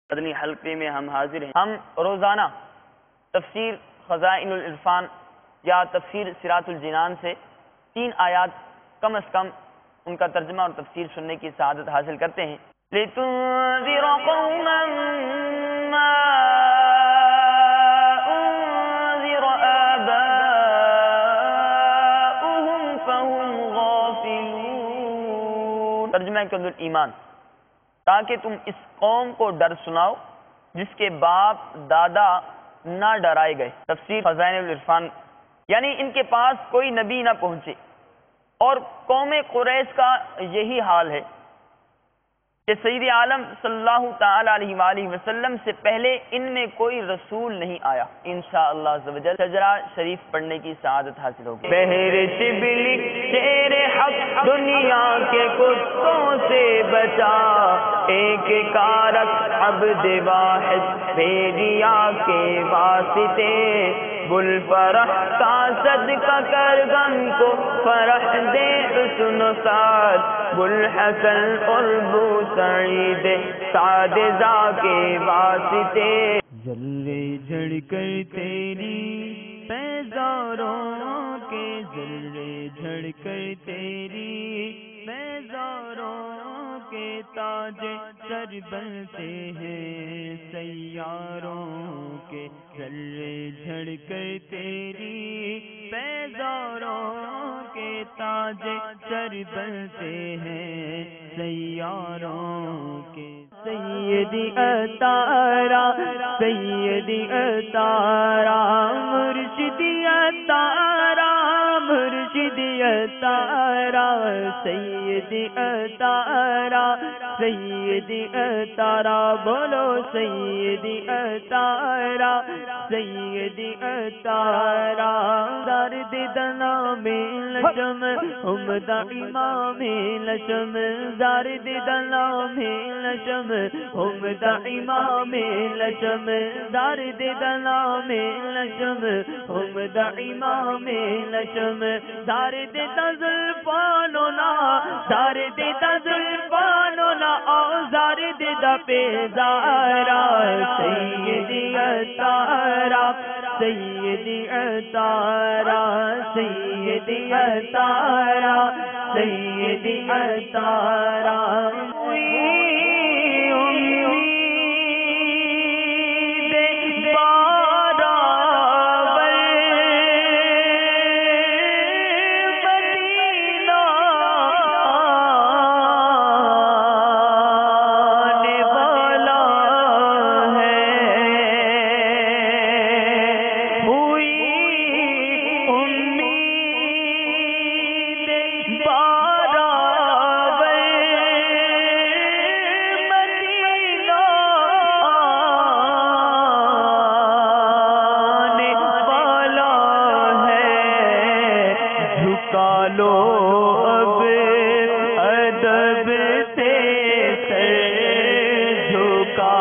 مدنی حلقے میں ہم حاضر ہیں۔ ہم روزانہ تفسیر خزائن العرفان یا تفسیر صراط الجنان سے 3 آیات کم از کم ان کا ترجمہ اور تفسیر سننے کی سعادت حاصل کرتے ہیں۔ لِتُنذِرَ قَوْمًا مَّا أُنذِرَ آبَاؤُهُمْ فَهُمْ غَافِلُونَ۔ ترجمہ کنز الایمان، تاکہ تم اس قوم کو ڈر سناؤ جس کے باپ دادا نہ ڈرائے گئے۔ تفسیر خزائن العرفان، یعنی ان کے پاس کوئی نبی نہ پہنچے، اور قوم قریش کا یہی حال ہے کہ سید عالم صلی اللہ تعالی علیہ وآلہ وسلم سے پہلے ان میں کوئی رسول نہیں آیا۔ انشاءاللہ عز و جل شجرہ شریف پڑھنے کی سعادت حاصل ہوگی۔ بہر شبلی شیر حق دنیا کے کتوں سے بچا، ایک کارک عبد واحد بھیجیا کے واسطے، گل فرح کا صدقہ کر غم کو فرح دے حسن و سعد، گل حسن اور بو سعید سعد زا کے واسطے، ذرے جھڑ کر تیری پیزاروں کے، ذرے جھڑ کر تیری پیزاروں کے، تاج سر بنتے ہیں سیاروں کے، ذرے جھڑ کر تیری پیزاروں کے، تاج سر بنتے ہیں سیاروں کے۔ سیدی اتارا سیدی اتارا مرشدی اتارا مرشدی اتارا، سیدی اتارا سیدی اتارا، بولو سیدی اتارا سیدی اتارا، درد دنا میں لشم عمدہ امام لشم، درد دنا میں لشم عمدہ امام لشم، درد دنا میں لشم عمدہ امام لشم، درد تزلفانونا درد تزلفانونا اوزار دا پیزارا، سیدی اتارا سیدی اتارا سیدی اتارا سیدی اتارا، لو اب ادب سے سر جھکا